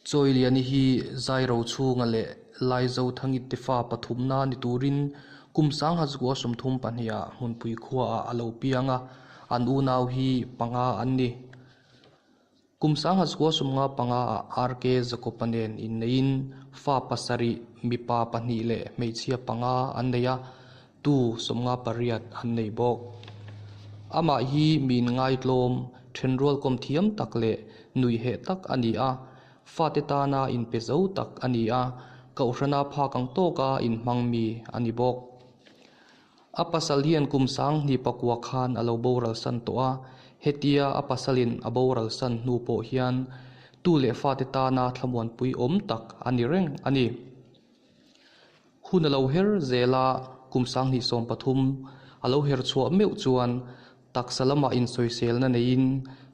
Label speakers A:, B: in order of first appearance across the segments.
A: choi lian hi zairo chunga le lai zo thangit te fa pathumna ni turin kumsang hazgua somthum pania munpui khuwa alo pianga an u naw hi panga anni kumsang hazgua somnga panga RK Zakopanen in nein fa pasari mipa pani le meichia panga anneya tu somnga pariat annei bok ama hi min ngai tlom thenrol kom thiam takle nui he tak ania fatetana in pezo tak ania kaurana pha kang toka in mangmi ani bok apasalian kumsang ni pakwa khan alo boral san toa hetia apasalin aboral san nu po hian tu le fatetana thlamuan pui om tak ani reng ani hunalo her zela kumsang ni som pathum alo her chua meu chuan taksalama in soisel na nein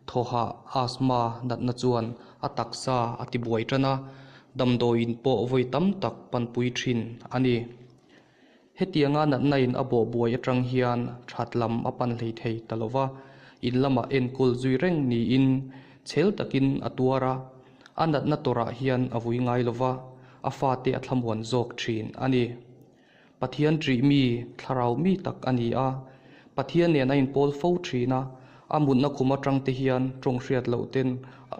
A: thoha asma natna chuan ataksa atibuai tana damdoin po voi tam tak panpui thin ani hetianga natnain abo buai atang hian thatlam apan hlei thei talova in lama enkul zui reng ni in chel takin atuara anat na tora hian avui ngai lova afate athlamwan zok thin ani pathian tri mi tharau mi tak ani a pathian ne na in pol fo thina amun na khuma tang te hian trong hriat loten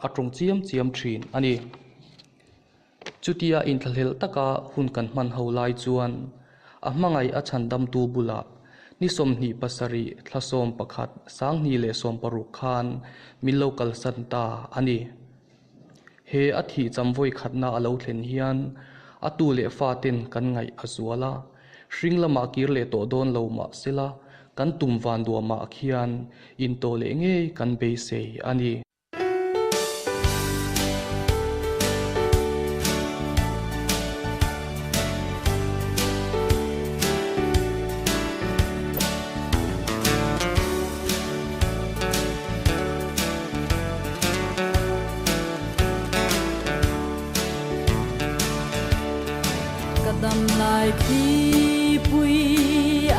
A: atong chiam chiam thin ani chutia in thalhel taka hun kan man holai chuan ahmangai achandam tu bula ni somni pasari thlasom pakhat sangni le som paruk khan min local santa ani he athi chamvoi khatna alo thlen hian atu le fatin kan ngai azuala hringlama kirle to don loma sela kan tumwan duama khian in to le nge kan be sei ani
B: kadam lai khi pui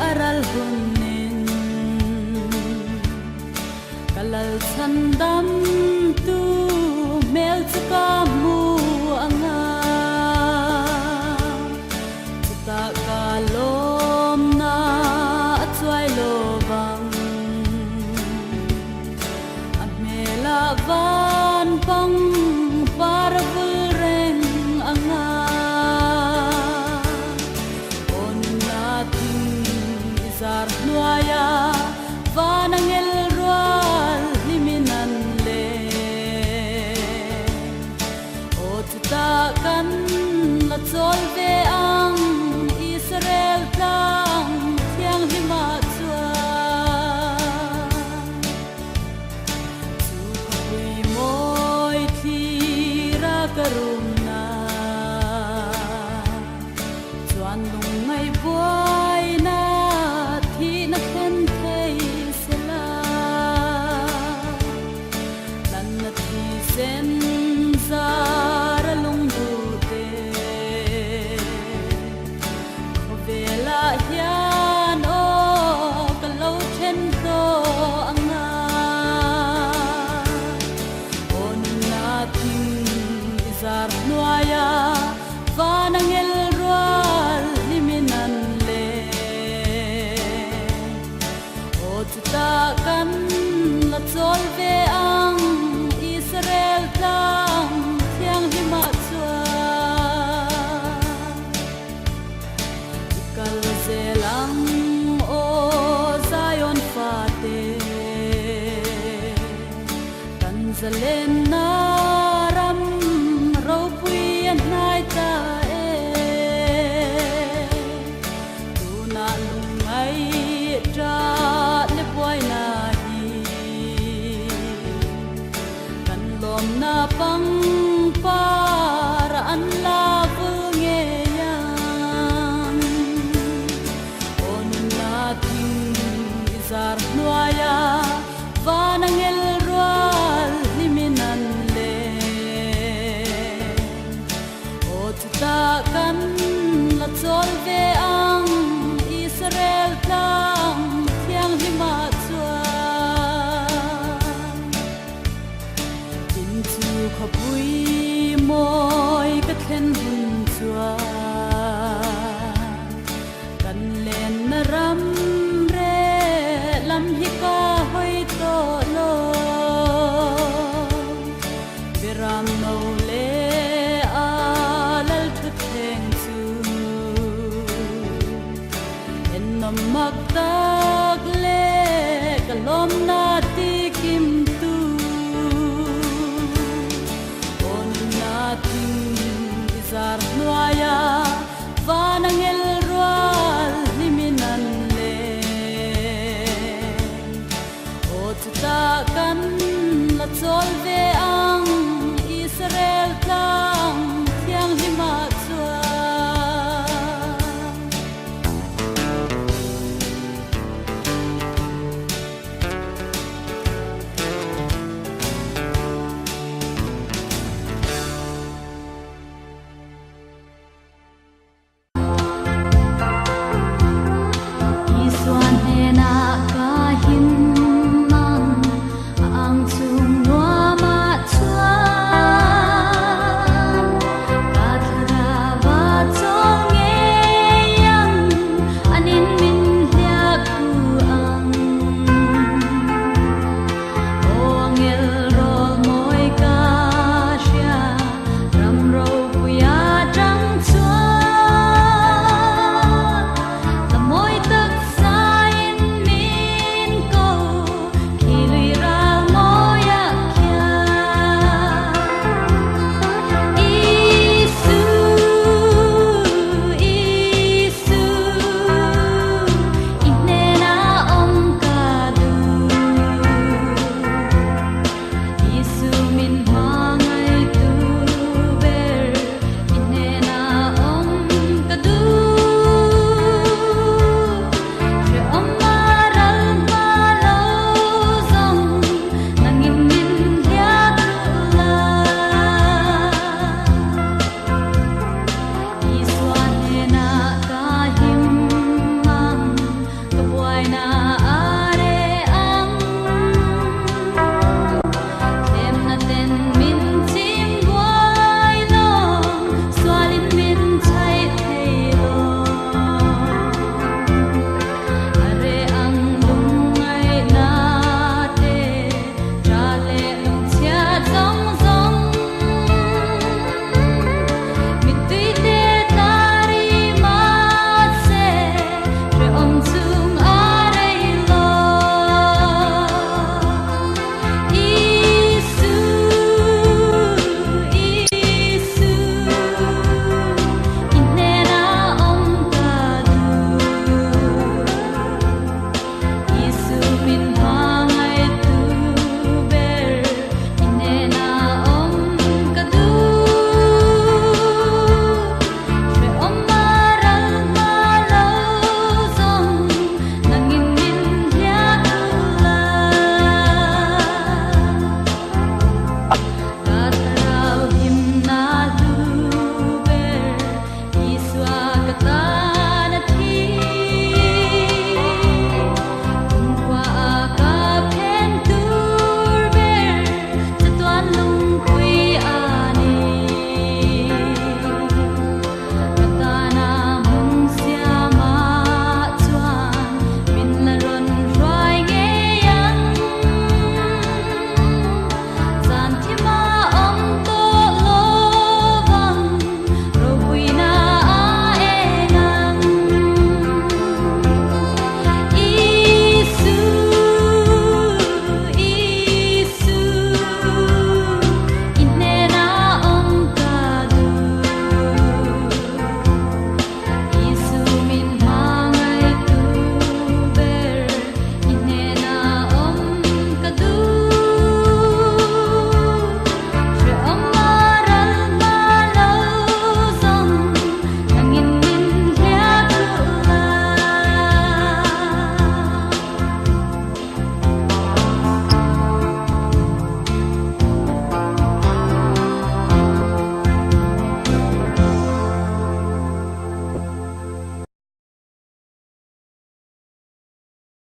B: aral hunin kalal sandam tu mel chka mu anga ta kalom na chwai lovang amela van pang parvureng anga zar nuaya vanangel rual liminan le otita kan la solve ang Israel tang tiang hima chua tu moi thira karuna chuan lung ngai boy na na khen thei sela lan na thi sen zar lung du te khovela hian o kalo chen to anga on na thing zar nuaya vanangel rual liminan ta kan la solve ang Israel tang thiang hima chua kal zelang o Zion fate kan zalen na ram ro pui an nai ta tu na lungai tra na pang para an la nge yang on na ting zar nuaya vanangel rual liminan le otita kan la solve ang Israel tang thiang hima khapui môi cái khen hùn chua cần lên na ram re lam hi ca hoi to lo viram no le a lal thu theng chu en nam mak ta